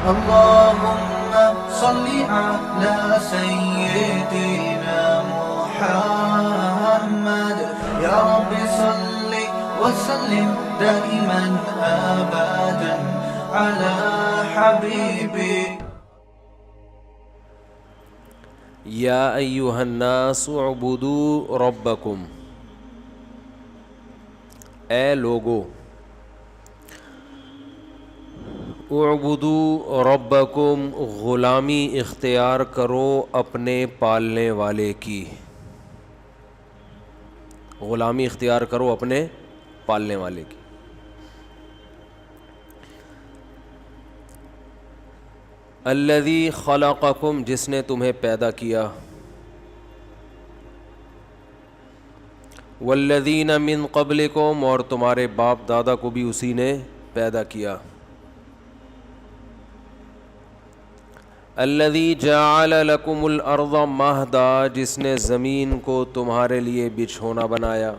اللهم صل على سيدنا محمد يا رب صل وسلم دائما أبدا على حبيبك. یا ایہا الناس اعبدوا ربکم، اے لوگو اعبدوا ربکم، غلامی اختیار کرو اپنے پالنے والے کی، غلامی اختیار کرو اپنے پالنے والے کی. الذی خلقکم، جس نے تمہیں پیدا کیا، والذین من قبلکم، اور تمہارے باپ دادا کو بھی اسی نے پیدا کیا. الذی جعل لکم الارض مہدا، جس نے زمین کو تمہارے لیے بچھونا بنایا.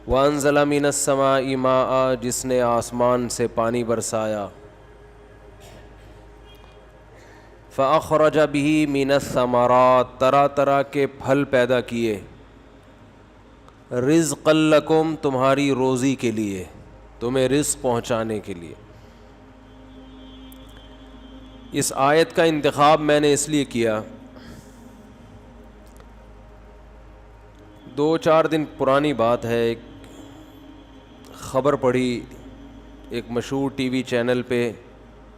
وانزل من السماء ماء، جس نے آسمان سے پانی برسایا. فاخرج به من الثمرات، طرح طرح کے پھل پیدا کیے. رزقا لکم، تمہاری روزی کے لیے، تمہیں رزق پہنچانے کے لیے. اس آیت کا انتخاب میں نے اس لیے کیا، 2-4 دن پرانی بات ہے، ایک خبر پڑھی، ایک مشہور ٹی وی چینل پہ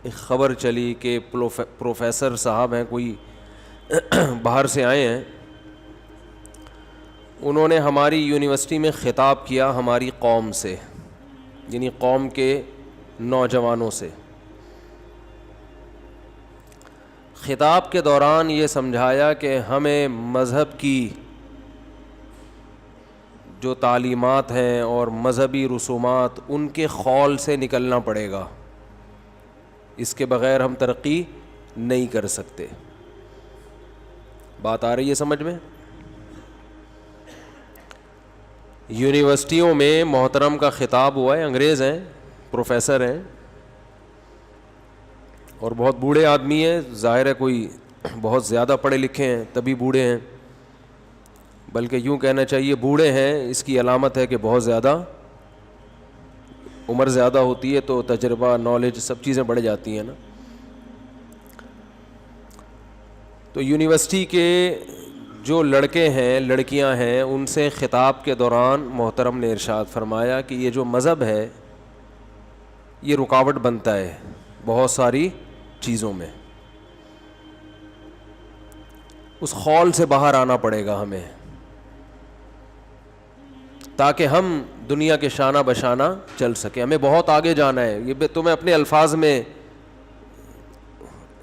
ایک خبر چلی کہ پروفیسر صاحب ہیں، کوئی باہر سے آئے ہیں، انہوں نے ہماری یونیورسٹی میں خطاب کیا ہماری قوم سے، یعنی قوم کے نوجوانوں سے. خطاب کے دوران یہ سمجھایا کہ ہمیں مذہب کی جو تعلیمات ہیں اور مذہبی رسومات، ان کے خول سے نکلنا پڑے گا، اس کے بغیر ہم ترقی نہیں کر سکتے. بات آ رہی ہے سمجھ میں؟ یونیورسٹیوں میں محترم کا خطاب ہوا ہے، انگریز ہیں، پروفیسر ہیں اور بہت بوڑھے آدمی ہیں، ظاہر ہے کوئی بہت زیادہ پڑھے لکھے ہیں تبھی بوڑھے ہیں، بلکہ یوں کہنا چاہیے بوڑھے ہیں اس کی علامت ہے کہ بہت زیادہ عمر زیادہ ہوتی ہے تو تجربہ، نالج، سب چیزیں بڑھ جاتی ہیں نا. تو یونیورسٹی کے جو لڑکے ہیں، لڑکیاں ہیں، ان سے خطاب کے دوران محترم نے ارشاد فرمایا کہ یہ جو مذہب ہے یہ رکاوٹ بنتا ہے بہت ساری چیزوں میں، اس خول سے باہر آنا پڑے گا ہمیں تاکہ ہم دنیا کے شانہ بشانہ چل سکیں. ہمیں بہت آگے جانا ہے. یہ تو میں اپنے الفاظ میں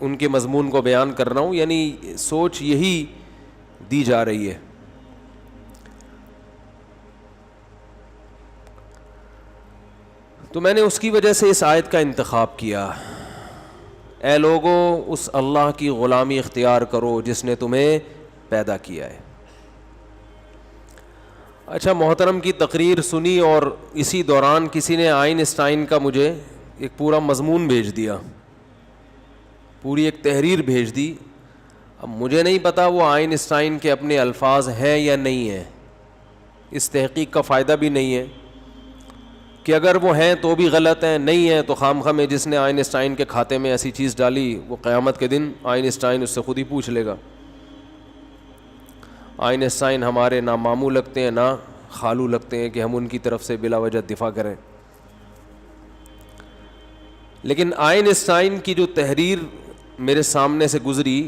ان کے مضمون کو بیان کر رہا ہوں، یعنی سوچ یہی دی جا رہی ہے. تو میں نے اس کی وجہ سے اس آیت کا انتخاب کیا، اے لوگو اس اللہ کی غلامی اختیار کرو جس نے تمہیں پیدا کیا ہے. اچھا، محترم کی تقریر سنی اور اسی دوران کسی نے آئنسٹائن کا مجھے ایک پورا مضمون بھیج دیا، پوری ایک تحریر بھیج دی. اب مجھے نہیں پتا وہ آئنسٹائن کے اپنے الفاظ ہیں یا نہیں ہیں، اس تحقیق کا فائدہ بھی نہیں ہے کہ اگر وہ ہیں تو بھی غلط ہیں، نہیں ہیں تو خامخواہ میں جس نے آئنسٹائن کے کھاتے میں ایسی چیز ڈالی وہ قیامت کے دن آئنسٹائن اس سے خود ہی پوچھ لے گا. آئنسٹائن ہمارے نہ ماموں لگتے ہیں نہ خالو لگتے ہیں کہ ہم ان کی طرف سے بلا وجہ دفاع کریں. لیکن آئنسٹائن کی جو تحریر میرے سامنے سے گزری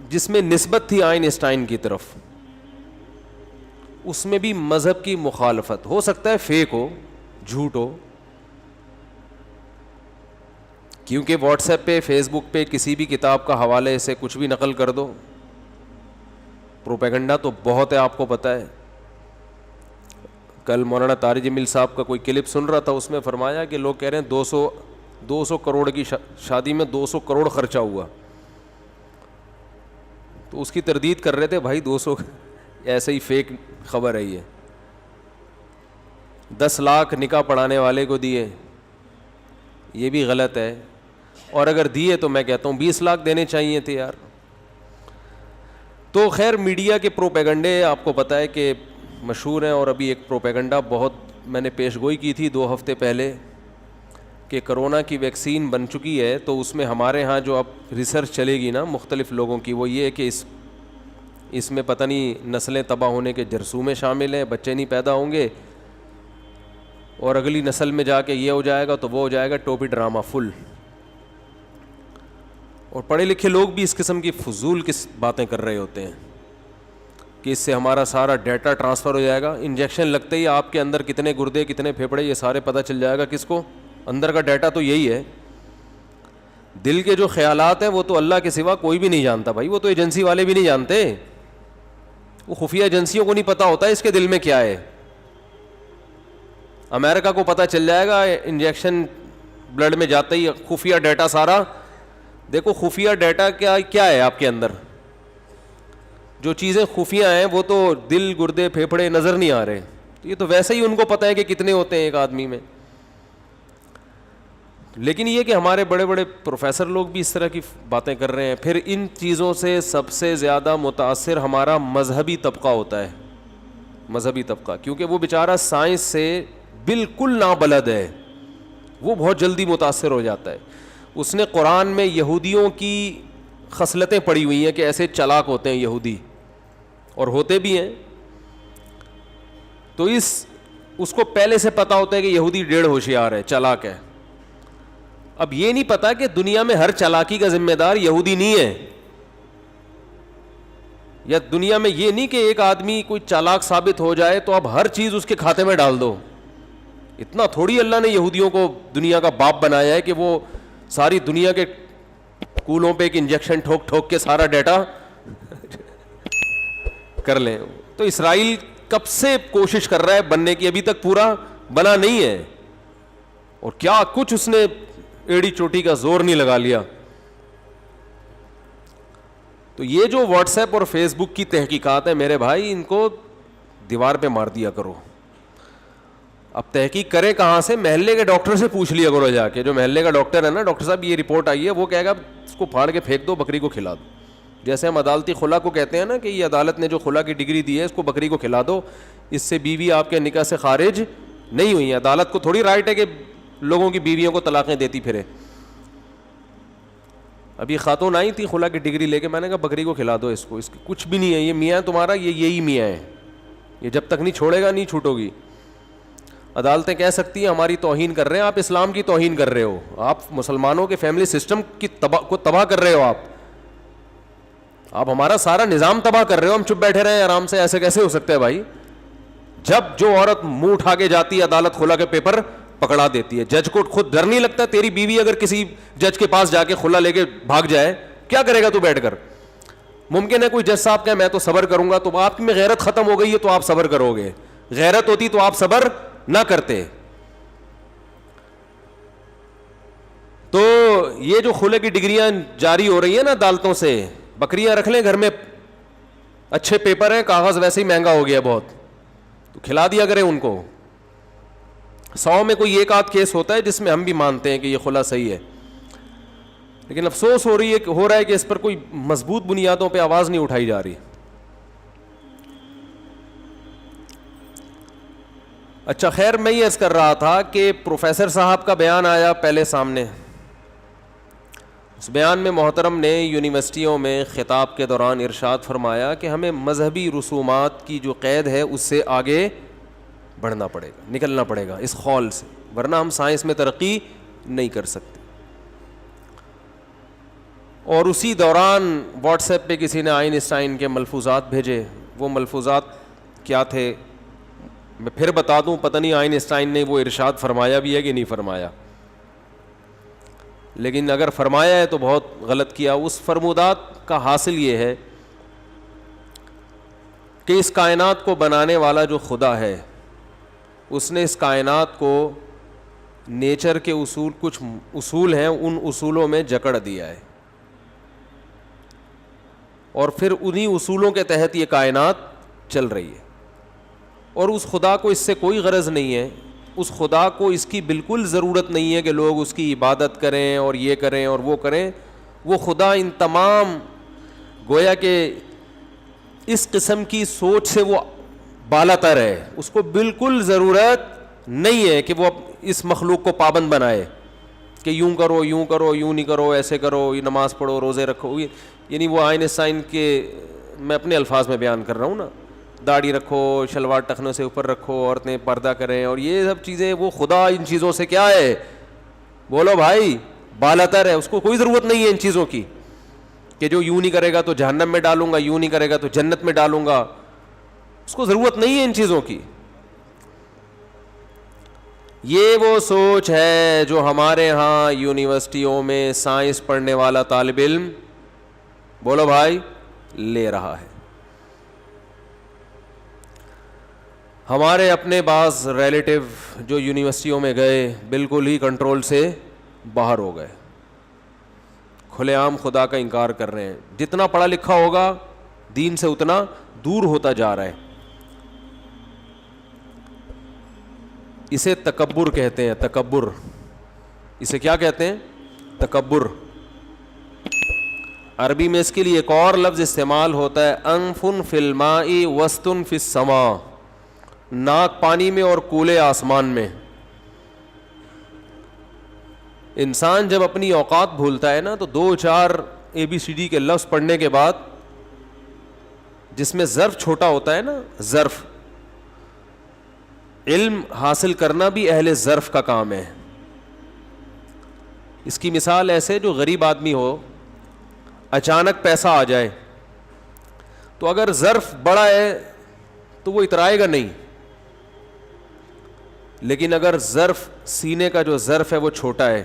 جس میں نسبت تھی آئنسٹائن کی طرف، اس میں بھی مذہب کی مخالفت، ہو سکتا ہے فیک ہو، جھوٹ ہو، کیونکہ واٹس ایپ پہ، فیس بک پہ کسی بھی کتاب کا حوالے سے کچھ بھی نقل کر دو، پروپیگنڈا تو بہت ہے، آپ کو پتہ ہے. کل مولانا طارق جمیل صاحب کا کوئی کلپ سن رہا تھا، اس میں فرمایا کہ لوگ کہہ رہے ہیں 200 کروڑ کی شادی میں 200 کروڑ خرچہ ہوا، تو اس کی تردید کر رہے تھے بھائی 200 ایسے ہی فیک خبر ہے. یہ 10 لاکھ نکاح پڑھانے والے کو دیے، یہ بھی غلط ہے. اور اگر دیے تو میں کہتا ہوں 20 لاکھ دینے چاہیے تھے یار. تو خیر میڈیا کے پروپیگنڈے آپ کو پتہ ہے کہ مشہور ہیں. اور ابھی ایک پروپیگنڈا بہت میں نے پیش گوئی کی تھی 2 ہفتے پہلے کہ کرونا کی ویکسین بن چکی ہے, تو اس میں ہمارے ہاں جو اب ریسرچ چلے گی نا مختلف لوگوں کی, وہ یہ ہے کہ اس میں پتہ نہیں نسلیں تباہ ہونے کے جرثومے شامل ہیں, بچے نہیں پیدا ہوں گے, اور اگلی نسل میں جا کے یہ ہو جائے گا تو وہ ہو جائے گا. ٹوپی ڈرامہ فل. اور پڑھے لکھے لوگ بھی اس قسم کی فضول کس باتیں کر رہے ہوتے ہیں کہ اس سے ہمارا سارا ڈیٹا ٹرانسفر ہو جائے گا. انجیکشن لگتے ہی آپ کے اندر کتنے گردے کتنے پھیپھڑے یہ سارے پتہ چل جائے گا. کس کو؟ اندر کا ڈیٹا تو یہی ہے. دل کے جو خیالات ہیں وہ تو اللہ کے سوا کوئی بھی نہیں جانتا بھائی, وہ تو ایجنسی والے بھی نہیں جانتے, وہ خفیہ ایجنسیوں کو نہیں پتہ ہوتا اس کے دل میں کیا ہے. امریکہ کو پتہ چل جائے گا انجیکشن بلڈ میں جاتا ہی خفیہ ڈیٹا سارا. دیکھو خفیہ ڈیٹا کیا ہے آپ کے اندر, جو چیزیں خفیہ ہیں وہ تو دل گردے پھیپھڑے نظر نہیں آ رہے, یہ تو ویسے ہی ان کو پتہ ہے کہ کتنے ہوتے ہیں ایک آدمی میں. لیکن یہ کہ ہمارے بڑے بڑے پروفیسر لوگ بھی اس طرح کی باتیں کر رہے ہیں. پھر ان چیزوں سے سب سے زیادہ متاثر ہمارا مذہبی طبقہ ہوتا ہے, مذہبی طبقہ, کیونکہ وہ بیچارہ سائنس سے بالکل نابلد ہے, وہ بہت جلدی متاثر ہو جاتا ہے. اس نے قرآن میں یہودیوں کی خصلتیں پڑھی ہوئی ہیں کہ ایسے چلاک ہوتے ہیں یہودی, اور ہوتے بھی ہیں. تو اس کو پہلے سے پتہ ہوتا ہے کہ یہودی ڈیڑھ ہوشیار ہے, چلاک ہے. اب یہ نہیں پتا کہ دنیا میں ہر چالاکی کا ذمہ دار یہودی نہیں ہے, یا دنیا میں یہ نہیں کہ ایک آدمی کوئی چالاک ثابت ہو جائے تو اب ہر چیز اس کے کھاتے میں ڈال دو. اتنا تھوڑی اللہ نے یہودیوں کو دنیا کا باپ بنایا ہے کہ وہ ساری دنیا کے کولوں پہ ایک انجیکشن ٹھوک ٹھوک کے سارا ڈیٹا کر لیں. تو اسرائیل کب سے کوشش کر رہا ہے بننے کی, ابھی تک پورا بنا نہیں ہے, اور کیا کچھ اس نے ایڑی چوٹی کا زور نہیں لگا لیا. تو یہ جو واٹس ایپ اور فیس بک کی تحقیقات ہیں میرے بھائی, ان کو دیوار پہ مار دیا کرو. اب تحقیق کرے کہاں سے؟ محلے کے ڈاکٹر سے پوچھ لیا کرو جا کے. جو محلے کا ڈاکٹر ہے نا, ڈاکٹر صاحب یہ رپورٹ آئی ہے, وہ کہے گا اس کو پھاڑ کے پھینک دو, بکری کو کھلا دو. جیسے ہم عدالتی خلا کو کہتے ہیں نا کہ یہ عدالت نے جو خلا کی ڈگری دی ہے اس کو بکری کو کھلا دو, اس سے بیوی آپ کے نکاح سے خارج نہیں ہوئی. عدالت کو تھوڑی رائٹ ہے کہ لوگوں کی بیویوں کو طلاقیں دیتی پھرے. ابھی خاتون آئی تھی خلا کی ڈگری لے کے, میں نے کہا بکری کو کھلا دو اس کو, اس کی کچھ بھی نہیں ہے, یہ میاں تمہارا, یہی میاں ہے, یہ جب تک نہیں چھوڑے گا نہیں چھوٹو گی. عدالتیں کہہ سکتی ہیں ہماری توہین کر رہے ہیں, آپ اسلام کی توہین کر رہے ہو, آپ مسلمانوں کے فیملی سسٹم کی کو تباہ کر رہے ہو, آپ ہمارا سارا نظام تباہ کر رہے ہو. ہم چپ بیٹھے رہے آرام سے, ایسے کیسے ہو سکتا ہے بھائی؟ جب جو عورت منہ اٹھا کے جاتی ہے عدالت خلا کے پیپر پکڑا دیتی ہے. جج کو خود ڈر نہیں لگتا؟ تیری بیوی اگر کسی جج کے پاس جا کے خلا لے کے بھاگ جائے, کیا کرے گا تو بیٹھ کر؟ ممکن ہے کوئی جج صاحب کہے میں تو صبر کروں گا, تو آپ میں غیرت ختم ہو گئی ہے تو آپ صبر کرو گے. غیرت ہوتی تو آپ صبر نہ کرتے. تو یہ جو خلے کی ڈگریاں جاری ہو رہی ہیں نا عدالتوں سے, بکریاں رکھ لیں گھر میں, اچھے پیپر ہیں, کاغذ ویسے ہی مہنگا ہو گیا بہت, تو کھلا دیا کریں ان کو. 100 میں کوئی ایک آدھ کیس ہوتا ہے جس میں ہم بھی مانتے ہیں کہ یہ خلا صحیح ہے, لیکن افسوس ہو رہا ہے کہ اس پر کوئی مضبوط بنیادوں پہ آواز نہیں اٹھائی جا رہی. اچھا خیر, میں یہ عرض کر رہا تھا کہ پروفیسر صاحب کا بیان آیا پہلے سامنے. اس بیان میں محترم نے یونیورسٹیوں میں خطاب کے دوران ارشاد فرمایا کہ ہمیں مذہبی رسومات کی جو قید ہے اس سے آگے بڑھنا پڑے گا, نکلنا پڑے گا اس خول سے, ورنہ ہم سائنس میں ترقی نہیں کر سکتے. اور اسی دوران واٹس ایپ پہ کسی نے آئنسٹائن کے ملفوظات بھیجے. وہ ملفوظات کیا تھے میں پھر بتا دوں, پتہ نہیں آئنسٹائن نے وہ ارشاد فرمایا بھی ہے کہ نہیں فرمایا, لیکن اگر فرمایا ہے تو بہت غلط کیا. اس فرمودات کا حاصل یہ ہے کہ اس کائنات کو بنانے والا جو خدا ہے اس نے اس کائنات کو نیچر کے کچھ اصول ہیں, ان اصولوں میں جکڑ دیا ہے, اور پھر انہی اصولوں کے تحت یہ کائنات چل رہی ہے. اور اس خدا کو اس سے کوئی غرض نہیں ہے اس خدا کو اس کی بالکل ضرورت نہیں ہے کہ لوگ اس کی عبادت کریں اور یہ کریں اور وہ کریں. وہ خدا ان تمام گویا کہ اس قسم کی سوچ سے وہ بالا تر ہے. اس کو بالکل ضرورت نہیں ہے کہ وہ اس مخلوق کو پابند بنائے کہ یوں کرو یوں نہیں کرو, ایسے کرو, یہ نماز پڑھو, روزے رکھو. یعنی وہ آئنسٹائن کے, میں اپنے الفاظ میں بیان کر رہا ہوں نا, داڑھی رکھو, شلوار ٹخنوں سے اوپر رکھو, عورتیں پردہ کریں اور یہ سب چیزیں, وہ خدا ان چیزوں سے کیا ہے؟ بولو بھائی, بالاتر ہے. اس کو کوئی ضرورت نہیں ہے ان چیزوں کی کہ جو یوں نہیں کرے گا تو جہنم میں ڈالوں گا, یوں نہیں کرے گا تو جنت میں ڈالوں گا. اس کو ضرورت نہیں ہے ان چیزوں کی. یہ وہ سوچ ہے جو ہمارے ہاں یونیورسٹیوں میں سائنس پڑھنے والا طالب علم, بولو بھائی, لے رہا ہے. ہمارے اپنے بعض ریلیٹیو جو یونیورسٹیوں میں گئے بالکل ہی کنٹرول سے باہر ہو گئے, کھلے عام خدا کا انکار کر رہے ہیں. جتنا پڑھا لکھا ہوگا دین سے اتنا دور ہوتا جا رہا ہے. اسے تکبر کہتے ہیں, تکبر. اسے کیا کہتے ہیں؟ تکبر. عربی میں اس کے لیے ایک اور لفظ استعمال ہوتا ہے, انفن فی الماء وسطن فی السماء, ناک پانی میں اور کولے آسمان میں. انسان جب اپنی اوقات بھولتا ہے نا تو 2-4 ABCD کے لفظ پڑھنے کے بعد, جس میں ظرف چھوٹا ہوتا ہے نا, ظرف, علم حاصل کرنا بھی اہل ظرف کا کام ہے. اس کی مثال ایسے, جو غریب آدمی ہو, اچانک پیسہ آ جائے تو اگر ظرف بڑا ہے تو وہ اترائے گا نہیں, لیکن اگر ظرف, سینے کا جو ظرف ہے وہ چھوٹا ہے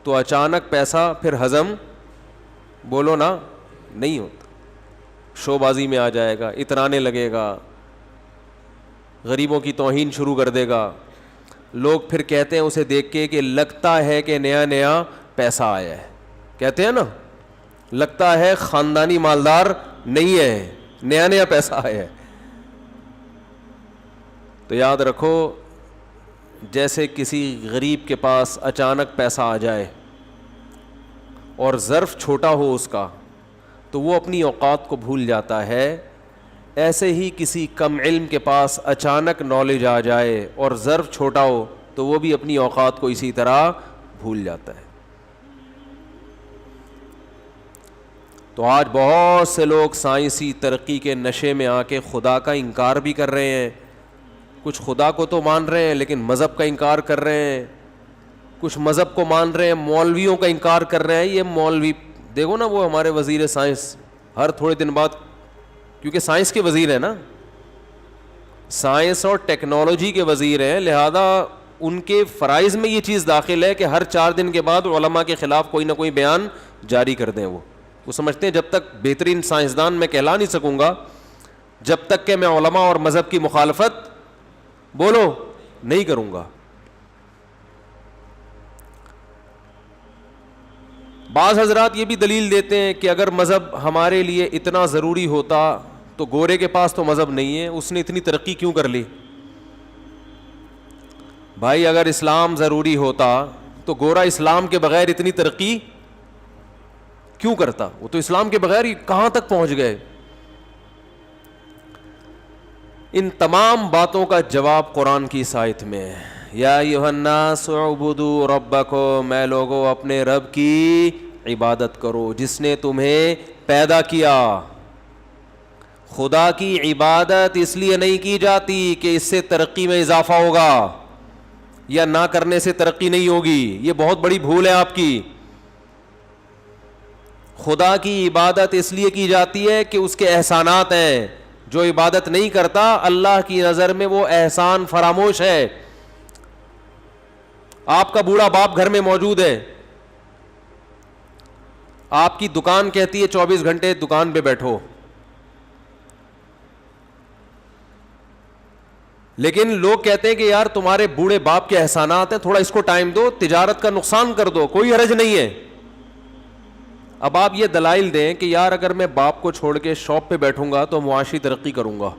تو اچانک پیسہ پھر ہضم, بولو نا, نہیں ہوتا. شو بازی میں آ جائے گا, اترانے لگے گا, غریبوں کی توہین شروع کر دے گا. لوگ پھر کہتے ہیں اسے دیکھ کے کہ لگتا ہے کہ نیا نیا پیسہ آیا ہے. کہتے ہیں نا, لگتا ہے خاندانی مالدار نہیں ہے, نیا نیا پیسہ آیا ہے. تو یاد رکھو, جیسے کسی غریب کے پاس اچانک پیسہ آ جائے اور ظرف چھوٹا ہو اس کا تو وہ اپنی اوقات کو بھول جاتا ہے, ایسے ہی کسی کم علم کے پاس اچانک نالج آ جائے اور ظرف چھوٹا ہو تو وہ بھی اپنی اوقات کو اسی طرح بھول جاتا ہے. تو آج بہت سے لوگ سائنسی ترقی کے نشے میں آ کے خدا کا انکار بھی کر رہے ہیں. کچھ خدا کو تو مان رہے ہیں لیکن مذہب کا انکار کر رہے ہیں. کچھ مذہب کو مان رہے ہیں, مولویوں کا انکار کر رہے ہیں. یہ مولوی دیکھو نا, وہ ہمارے وزیر سائنس ہر تھوڑے دن بعد, کیونکہ سائنس کے وزیر ہیں نا, سائنس اور ٹیکنالوجی کے وزیر ہیں, لہذا ان کے فرائض میں یہ چیز داخل ہے کہ ہر 4 دن کے بعد علماء کے خلاف کوئی نہ کوئی بیان جاری کر دیں. وہ سمجھتے ہیں جب تک بہترین سائنسدان میں کہلا نہیں سکوں گا, جب تک کہ میں علماء اور مذہب کی مخالفت, بولو, نہیں کروں گا. بعض حضرات یہ بھی دلیل دیتے ہیں کہ اگر مذہب ہمارے لیے اتنا ضروری ہوتا تو گورے کے پاس تو مذہب نہیں ہے, اس نے اتنی ترقی کیوں کر لی؟ بھائی اگر اسلام ضروری ہوتا تو گورا اسلام کے بغیر اتنی ترقی کیوں کرتا؟ وہ تو اسلام کے بغیر ہی کہاں تک پہنچ گئے. ان تمام باتوں کا جواب قرآن کی اس آیت میں ہے, یا ایھا الناس اعبدوا ربکم, میں لوگوں اپنے رب کی عبادت کرو جس نے تمہیں پیدا کیا. خدا کی عبادت اس لیے نہیں کی جاتی کہ اس سے ترقی میں اضافہ ہوگا یا نہ کرنے سے ترقی نہیں ہوگی. یہ بہت بڑی بھول ہے آپ کی. خدا کی عبادت اس لیے کی جاتی ہے کہ اس کے احسانات ہیں. جو عبادت نہیں کرتا اللہ کی نظر میں وہ احسان فراموش ہے. آپ کا بوڑھا باپ گھر میں موجود ہے, آپ کی دکان کہتی ہے 24 گھنٹے دکان پہ بیٹھو, لیکن لوگ کہتے ہیں کہ یار تمہارے بوڑھے باپ کے احسانات ہیں, تھوڑا اس کو ٹائم دو, تجارت کا نقصان کر دو, کوئی حرج نہیں ہے. اب آپ یہ دلائل دیں کہ یار اگر میں باپ کو چھوڑ کے شاپ پہ بیٹھوں گا تو معاشی ترقی کروں گا,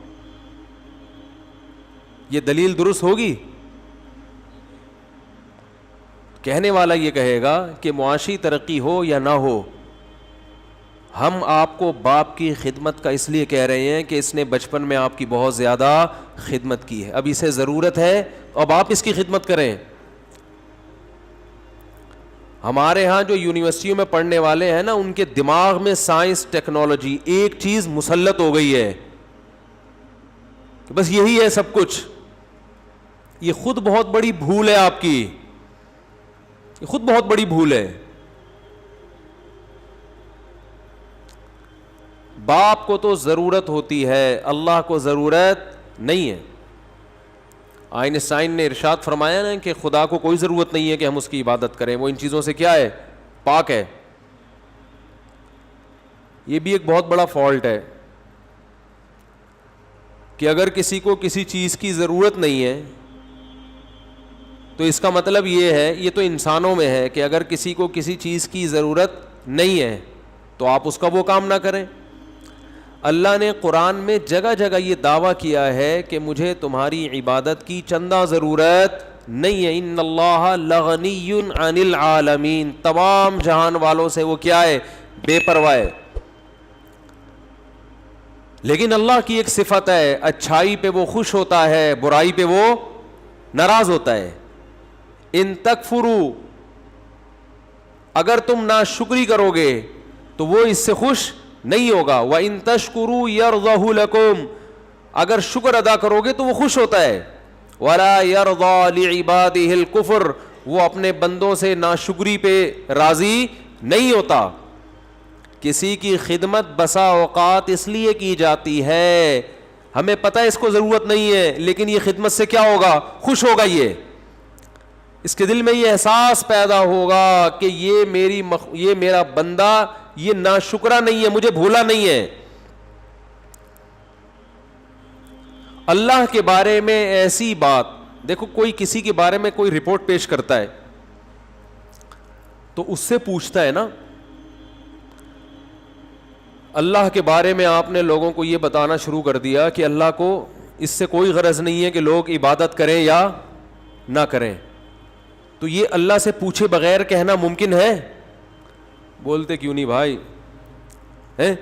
یہ دلیل درست ہوگی؟ کہنے والا یہ کہے گا کہ معاشی ترقی ہو یا نہ ہو، ہم آپ کو باپ کی خدمت کا اس لیے کہہ رہے ہیں کہ اس نے بچپن میں آپ کی بہت زیادہ خدمت کی ہے، اب اسے ضرورت ہے اب آپ اس کی خدمت کریں۔ ہمارے ہاں جو یونیورسٹیوں میں پڑھنے والے ہیں نا، ان کے دماغ میں سائنس ٹیکنالوجی ایک چیز مسلط ہو گئی ہے کہ بس یہی ہے سب کچھ۔ یہ خود بہت بڑی بھول ہے آپ کی، یہ خود بہت بڑی بھول ہے۔ باپ کو تو ضرورت ہوتی ہے، اللہ کو ضرورت نہیں ہے۔ آئنسٹائن نے ارشاد فرمایا نا کہ خدا کو کوئی ضرورت نہیں ہے کہ ہم اس کی عبادت کریں، وہ ان چیزوں سے کیا ہے؟ پاک ہے۔ یہ بھی ایک بہت بڑا فالٹ ہے کہ اگر کسی کو کسی چیز کی ضرورت نہیں ہے تو اس کا مطلب یہ ہے، یہ تو انسانوں میں ہے کہ اگر کسی کو کسی چیز کی ضرورت نہیں ہے تو آپ اس کا وہ کام نہ کریں۔ اللہ نے قرآن میں جگہ جگہ یہ دعویٰ کیا ہے کہ مجھے تمہاری عبادت کی چندہ ضرورت نہیں ہے۔ ان اللہ لغنی عن العالمین، تمام جہان والوں سے وہ کیا ہے؟ بے پرواہ ہے۔ لیکن اللہ کی ایک صفت ہے، اچھائی پہ وہ خوش ہوتا ہے، برائی پہ وہ ناراض ہوتا ہے۔ ان تکفروا، اگر تم ناشکری کرو گے تو وہ اس سے خوش نہیں ہوگا۔ وَإِن تَشْكُرُوا يَرْضَهُ لَكُمْ، اگر شکر ادا کرو گے تو وہ خوش ہوتا ہے۔ وَلَا يَرْضَى لِعِبَادِهِ الْكُفْرَ، وہ اپنے بندوں سے ناشکری پہ راضی نہیں ہوتا۔ کسی کی خدمت بسا اوقات اس لیے کی جاتی ہے، ہمیں پتہ ہے اس کو ضرورت نہیں ہے لیکن یہ خدمت سے کیا ہوگا؟ خوش ہوگا۔ یہ اس کے دل میں یہ احساس پیدا ہوگا کہ یہ میرا بندہ یہ ناشکرا نہیں ہے، مجھے بھولا نہیں ہے۔ اللہ کے بارے میں ایسی بات دیکھو، کوئی کسی کے بارے میں کوئی رپورٹ پیش کرتا ہے تو اس سے پوچھتا ہے نا، اللہ کے بارے میں آپ نے لوگوں کو یہ بتانا شروع کر دیا کہ اللہ کو اس سے کوئی غرض نہیں ہے کہ لوگ عبادت کریں یا نہ کریں، تو یہ اللہ سے پوچھے بغیر کہنا ممکن ہے؟ بولتے کیوں نہیں بھائی، ہے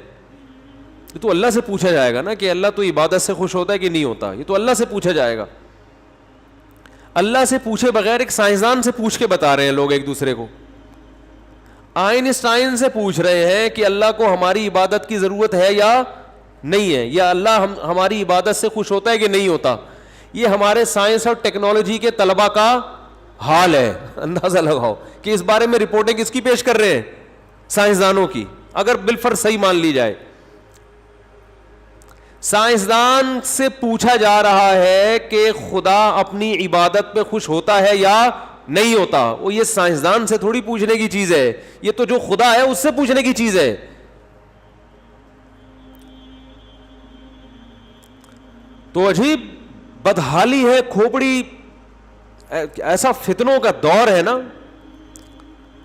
تو اللہ سے پوچھا جائے گا نا کہ اللہ تو عبادت سے خوش ہوتا ہے کہ نہیں ہوتا، یہ تو اللہ سے پوچھا جائے گا۔ اللہ سے پوچھے بغیر ایک سائنسدان سے پوچھ کے بتا رہے ہیں لوگ ایک دوسرے کو۔ آئنسٹائن سے پوچھ رہے ہیں کہ اللہ کو ہماری عبادت کی ضرورت ہے یا نہیں ہے، یا اللہ ہماری عبادت سے خوش ہوتا ہے کہ نہیں ہوتا۔ یہ ہمارے سائنس اور ٹیکنالوجی کے طلباء کا حال ہے۔ اندازہ لگاؤ کہ اس بارے میں رپورٹیں کس کی پیش کر رہے ہیں؟ سائنسدانوں کی، اگر بالفرض صحیح مان لی جائے۔ سائنسدان سے پوچھا جا رہا ہے کہ خدا اپنی عبادت پہ خوش ہوتا ہے یا نہیں ہوتا، وہ یہ سائنسدان سے تھوڑی پوچھنے کی چیز ہے، یہ تو جو خدا ہے اس سے پوچھنے کی چیز ہے۔ تو عجیب بدحالی ہے، کھوپڑی، ایسا فتنوں کا دور ہے نا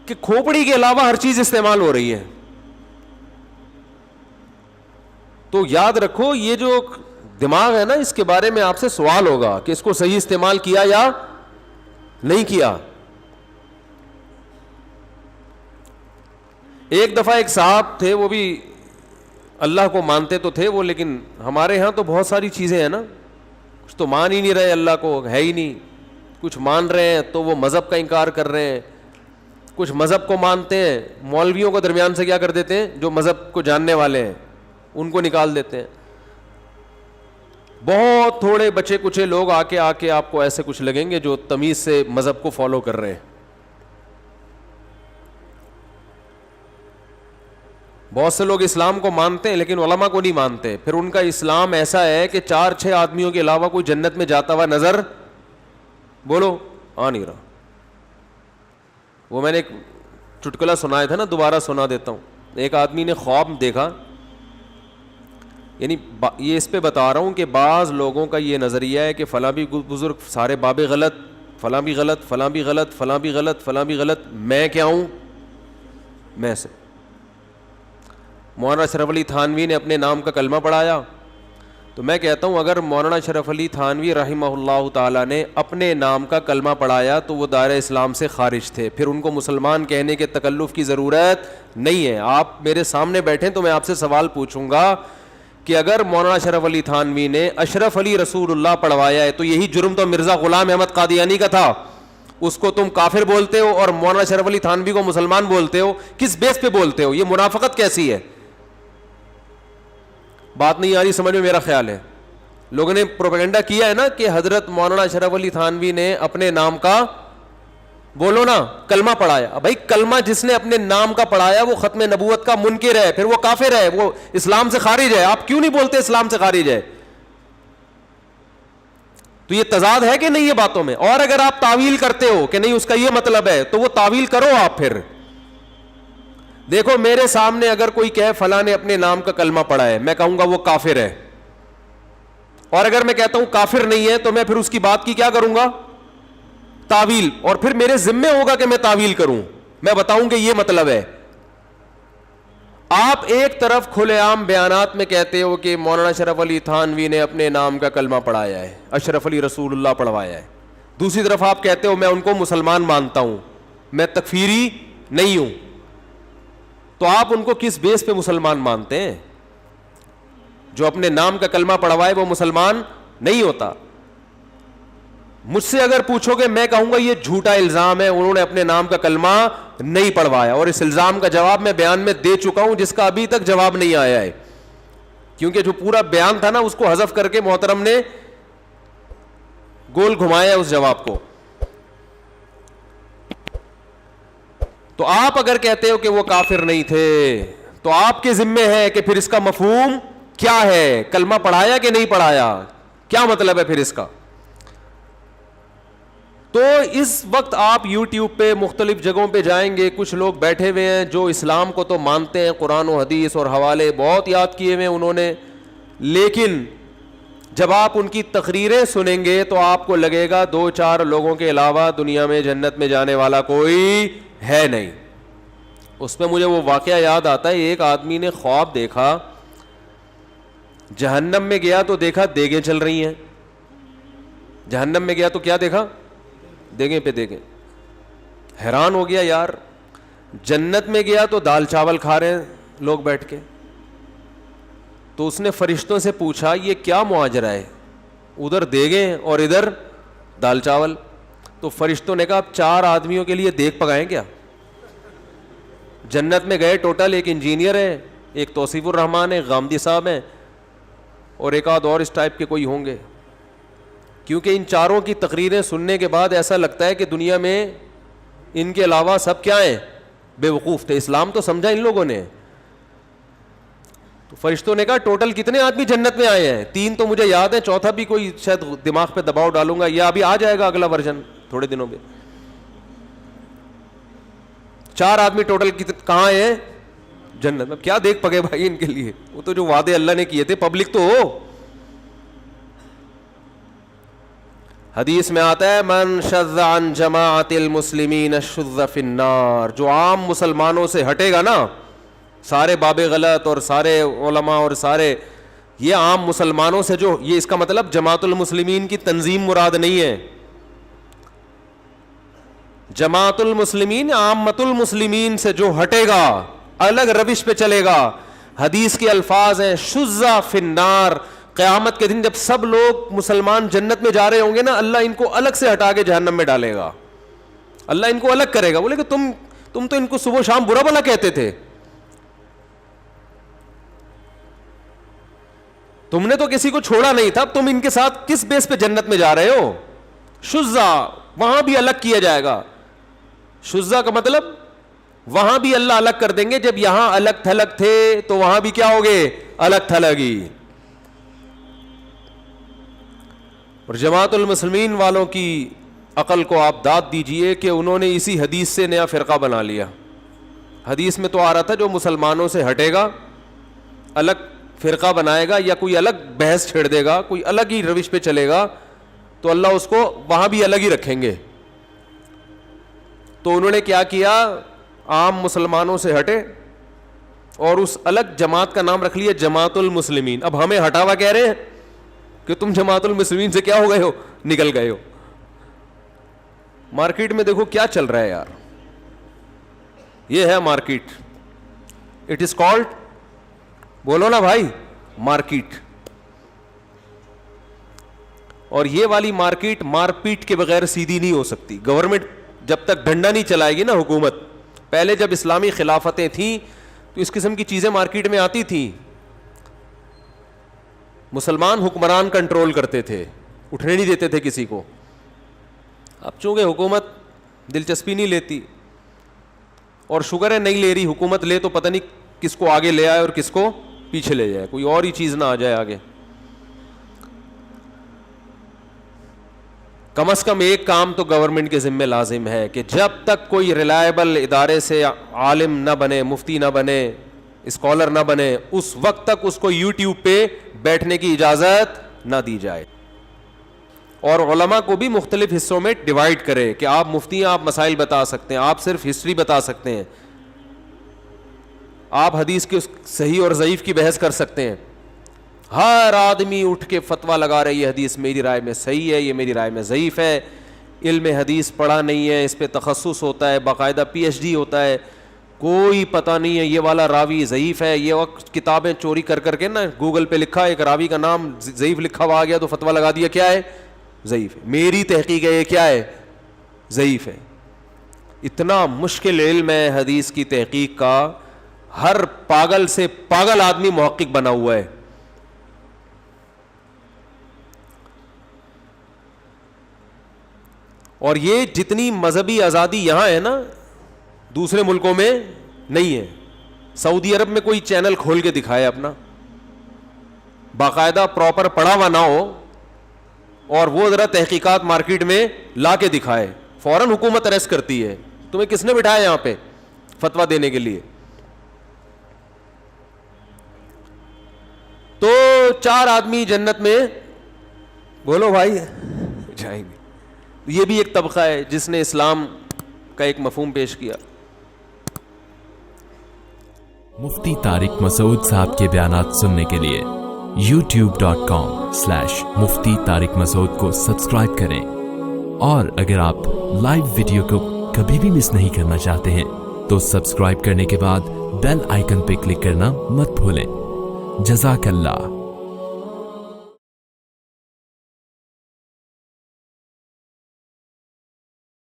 کہ کھوپڑی کے علاوہ ہر چیز استعمال ہو رہی ہے۔ تو یاد رکھو یہ جو دماغ ہے نا، اس کے بارے میں آپ سے سوال ہوگا کہ اس کو صحیح استعمال کیا یا نہیں کیا۔ ایک دفعہ ایک صاحب تھے، وہ بھی اللہ کو مانتے تو تھے وہ، لیکن ہمارے ہاں تو بہت ساری چیزیں ہیں نا، کچھ تو مان ہی نہیں رہے، اللہ کو ہے ہی نہیں، کچھ مان رہے ہیں تو وہ مذہب کا انکار کر رہے ہیں، کچھ مذہب کو مانتے ہیں، مولویوں کو درمیان سے کیا کر دیتے ہیں، جو مذہب کو جاننے والے ہیں ان کو نکال دیتے ہیں۔ بہت تھوڑے بچے کچھ لوگ آ کے آپ کو ایسے کچھ لگیں گے جو تمیز سے مذہب کو فالو کر رہے ہیں۔ بہت سے لوگ اسلام کو مانتے ہیں لیکن علماء کو نہیں مانتے، پھر ان کا اسلام ایسا ہے کہ 4-6 آدمیوں کے علاوہ کوئی جنت میں جاتا ہوا نظر بولو آ نہیں رہا۔ وہ میں نے ایک چٹکلا سنایا تھا نا، دوبارہ سنا دیتا ہوں۔ ایک آدمی نے خواب دیکھا، یعنی یہ اس پہ بتا رہا ہوں کہ بعض لوگوں کا یہ نظریہ ہے کہ فلاں بھی بزرگ سارے بابے غلط، فلاں بھی غلط، فلاں بھی غلط، فلاں بھی غلط، فلاں بھی غلط، میں کیا ہوں؟ میں سے مولانا اشرف علی تھانوی نے اپنے نام کا کلمہ پڑھایا، تو میں کہتا ہوں اگر مولانا اشرف علی تھانوی رحمہ اللہ تعالیٰ نے اپنے نام کا کلمہ پڑھایا تو وہ دائرہ اسلام سے خارج تھے, پھر ان کو مسلمان کہنے کے تکلف کی ضرورت نہیں ہے. آپ میرے سامنے بیٹھیں تو میں آپ سے سوال پوچھوں گا کہ اگر مولانا اشرف علی تھانوی نے اشرف علی رسول اللہ پڑھوایا ہے تو یہی جرم تو مرزا غلام احمد قادیانی کا تھا, اس کو تم کافر بولتے ہو اور مولانا اشرف علی تھانوی کو مسلمان بولتے ہو, کس بیس پہ بولتے ہو؟ یہ منافقت کیسی ہے؟ بات نہیں آ رہی سمجھ میں؟ میرا خیال ہے لوگوں نے پروپیگنڈا کیا ہے نا کہ حضرت مولانا اشرف علی تھانوی نے اپنے نام کا, بولو نا, کلمہ پڑھایا. بھائی کلمہ جس نے اپنے نام کا پڑھایا وہ ختم نبوت کا منکر ہے, پھر وہ کافر ہے, وہ اسلام سے خارج ہے. آپ کیوں نہیں بولتے اسلام سے خارج ہے؟ تو یہ تضاد ہے کہ نہیں یہ باتوں میں؟ اور اگر آپ تعویل کرتے ہو کہ نہیں اس کا یہ مطلب ہے تو وہ تعویل کرو آپ. پھر دیکھو میرے سامنے اگر کوئی کہے فلاں نے اپنے نام کا کلمہ پڑھا ہے, میں کہوں گا وہ کافر ہے. اور اگر میں کہتا ہوں کافر نہیں ہے تو میں پھر اس کی بات کی کیا کروں گا؟ تعویل. اور پھر میرے ذمے ہوگا کہ میں تعویل کروں, میں بتاؤں کہ یہ مطلب ہے. آپ ایک طرف کھلے عام بیانات میں کہتے ہو کہ مولانا اشرف علی تھانوی نے اپنے نام کا کلمہ پڑھایا ہے, اشرف علی رسول اللہ پڑھوایا ہے. دوسری طرف آپ کہتے ہو میں ان کو مسلمان مانتا ہوں, میں تکفیری نہیں ہوں. تو آپ ان کو کس بیس پہ مسلمان مانتے ہیں؟ جو اپنے نام کا کلمہ پڑھوائے وہ مسلمان نہیں ہوتا. مجھ سے اگر پوچھو گے میں کہوں گا یہ جھوٹا الزام ہے, انہوں نے اپنے نام کا کلمہ نہیں پڑھوایا. اور اس الزام کا جواب میں بیان میں دے چکا ہوں جس کا ابھی تک جواب نہیں آیا ہے, کیونکہ جو پورا بیان تھا نا اس کو حذف کر کے محترم نے گول گھمایا اس جواب کو. تو آپ اگر کہتے ہو کہ وہ کافر نہیں تھے تو آپ کے ذمے ہے کہ پھر اس کا مفہوم کیا ہے, کلمہ پڑھایا کہ نہیں پڑھایا, کیا مطلب ہے پھر اس کا. تو اس وقت آپ یوٹیوب پہ مختلف جگہوں پہ جائیں گے, کچھ لوگ بیٹھے ہوئے ہیں جو اسلام کو تو مانتے ہیں, قرآن و حدیث اور حوالے بہت یاد کیے ہوئے انہوں نے, لیکن جب آپ ان کی تقریریں سنیں گے تو آپ کو لگے گا 2-4 لوگوں کے علاوہ دنیا میں جنت میں جانے والا کوئی ہے نہیں. اس میں مجھے وہ واقعہ یاد آتا ہے, ایک آدمی نے خواب دیکھا, جہنم میں گیا تو دیکھا دیگیں چل رہی ہیں. جہنم میں گیا تو کیا دیکھا؟ دیگیں پہ دیگیں. حیران ہو گیا یار. جنت میں گیا تو دال چاول کھا رہے ہیں لوگ بیٹھ کے. تو اس نے فرشتوں سے پوچھا یہ کیا معاجرہ ہے, ادھر دیگیں اور ادھر دال چاول. تو فرشتوں نے کہا اب 4 آدمیوں کے لیے دیگ پکائیں کیا؟ جنت میں گئے ٹوٹل ایک انجینئر ہے, ایک توصیف الرحمان ہے, غامدی صاحب ہیں, اور ایک آدھ اور اس ٹائپ کے کوئی ہوں گے. کیونکہ ان چاروں کی تقریریں سننے کے بعد ایسا لگتا ہے کہ دنیا میں ان کے علاوہ سب کیا ہیں؟ بے وقوف تھے. اسلام تو سمجھا ان لوگوں نے. تو فرشتوں نے کہا ٹوٹل کتنے آدمی جنت میں آئے ہیں؟ 3 تو مجھے یاد ہے, چوتھا بھی کوئی شاید دماغ پہ دباؤ ڈالوں گا, یا ابھی آ جائے گا اگلا ورژن تھوڑے دنوں میں. 4 آدمی ٹوٹل کہاں ہیں؟ جنت میں. کیا دیکھ پگے بھائی ان کے لیے, وہ تو جو وعدے اللہ نے کیے تھے پبلک تو ہو. حدیث میں آتا ہے من شذ عن جماعت المسلمین شذ فی النار, جو عام مسلمانوں سے ہٹے گا نا, سارے باب غلط اور سارے علماء اور سارے یہ عام مسلمانوں سے جو, یہ اس کا مطلب جماعت المسلمین کی تنظیم مراد نہیں ہے. جماعت المسلمین عامت المسلمین سے جو ہٹے گا, الگ روش پہ چلے گا. حدیث کے الفاظ ہیں شذ فی النار. قیامت کے دن جب سب لوگ مسلمان جنت میں جا رہے ہوں گے نا, اللہ ان کو الگ سے ہٹا کے جہنم میں ڈالے گا. اللہ ان کو الگ کرے گا. بولے کہ تم تو ان کو صبح شام برا بھلا کہتے تھے, تم نے تو کسی کو چھوڑا نہیں تھا, تم ان کے ساتھ کس بیس پہ جنت میں جا رہے ہو؟ شذا وہاں بھی الگ کیا جائے گا. شذا کا مطلب وہاں بھی اللہ الگ کر دیں گے. جب یہاں الگ تھلگ تھے تو وہاں بھی کیا ہوگے؟ الگ تھلگی. اور جماعت المسلمین والوں کی عقل کو آپ داد دیجئے کہ انہوں نے اسی حدیث سے نیا فرقہ بنا لیا. حدیث میں تو آ رہا تھا جو مسلمانوں سے ہٹے گا الگ فرقہ بنائے گا یا کوئی الگ بحث چھیڑ دے گا, کوئی الگ ہی روش پہ چلے گا, تو اللہ اس کو وہاں بھی الگ ہی رکھیں گے. تو انہوں نے کیا کیا, عام مسلمانوں سے ہٹے اور اس الگ جماعت کا نام رکھ لیا جماعت المسلمین. اب ہمیں ہٹا ہوا کہہ رہے ہیں, کہ تم جماعت المسلمین سے کیا ہو گئے ہو, نکل گئے ہو. مارکیٹ میں دیکھو کیا چل رہا ہے یار, یہ ہے مارکیٹ. اٹ از کالڈ, بولو نا بھائی, مارکیٹ. اور یہ والی مارکیٹ مار پیٹ کے بغیر سیدھی نہیں ہو سکتی. گورنمنٹ جب تک ڈنڈا نہیں چلائے گی نا, حکومت, پہلے جب اسلامی خلافتیں تھیں تو اس قسم کی چیزیں مارکیٹ میں آتی تھیں. مسلمان حکمران کنٹرول کرتے تھے, اٹھنے نہیں دیتے تھے کسی کو. اب چونکہ حکومت دلچسپی نہیں لیتی, اور شکر ہے نہیں لے رہی, حکومت لے تو پتہ نہیں کس کو آگے لے آئے اور کس کو پیچھے لے جائے, کوئی اور ہی چیز نہ آ جائے آگے. کم از کم ایک کام تو گورنمنٹ کے ذمہ لازم ہے کہ جب تک کوئی ریلائبل ادارے سے عالم نہ بنے, مفتی نہ بنے, اسکالر نہ بنے, اس وقت تک اس کو یوٹیوب پہ بیٹھنے کی اجازت نہ دی جائے. اور علماء کو بھی مختلف حصوں میں ڈیوائیڈ کرے کہ آپ مفتی ہیں, آپ مسائل بتا سکتے ہیں, آپ صرف ہسٹری بتا سکتے ہیں, آپ حدیث کے صحیح اور ضعیف کی بحث کر سکتے ہیں. ہر آدمی اٹھ کے فتویٰ لگا رہا ہے یہ حدیث میری رائے میں صحیح ہے, یہ میری رائے میں ضعیف ہے. علم حدیث پڑھا نہیں ہے, اس پہ تخصص ہوتا ہے, باقاعدہ PhD ہوتا ہے, کوئی پتہ نہیں ہے یہ والا راوی ضعیف ہے. یہ وقت کتابیں چوری کر کر کے نا گوگل پہ لکھا, ایک راوی کا نام ضعیف لکھا ہوا آ گیا تو فتویٰ لگا دیا کیا ہے, ضعیف ہے. میری تحقیق ہے یہ کیا ہے, ضعیف ہے. اتنا مشکل علم ہے حدیث کی تحقیق کا, ہر پاگل سے پاگل آدمی محقق بنا ہوا ہے. اور یہ جتنی مذہبی آزادی یہاں ہے نا دوسرے ملکوں میں نہیں ہے. سعودی عرب میں کوئی چینل کھول کے دکھائے اپنا, باقاعدہ پراپر پڑھا ہوا نہ ہو, اور وہ ذرا تحقیقات مارکیٹ میں لا کے دکھائے, فوراً حکومت اریسٹ کرتی ہے. تمہیں کس نے بٹھایا یہاں پہ فتویٰ دینے کے لیے؟ تو 4 آدمی جنت میں, بولو بھائی, جائیں گے. یہ بھی ایک طبقہ ہے جس نے اسلام کا ایک مفہوم پیش کیا. مفتی طارق مسعود صاحب کے بیانات سننے کے لیے youtube.com/مفتی طارق مسعود کو سبسکرائب کریں. اور اگر آپ لائیو ویڈیو کو کبھی بھی مس نہیں کرنا چاہتے ہیں تو سبسکرائب کرنے کے بعد بیل آئیکن پہ کلک کرنا مت بھولیں. جزاک اللہ.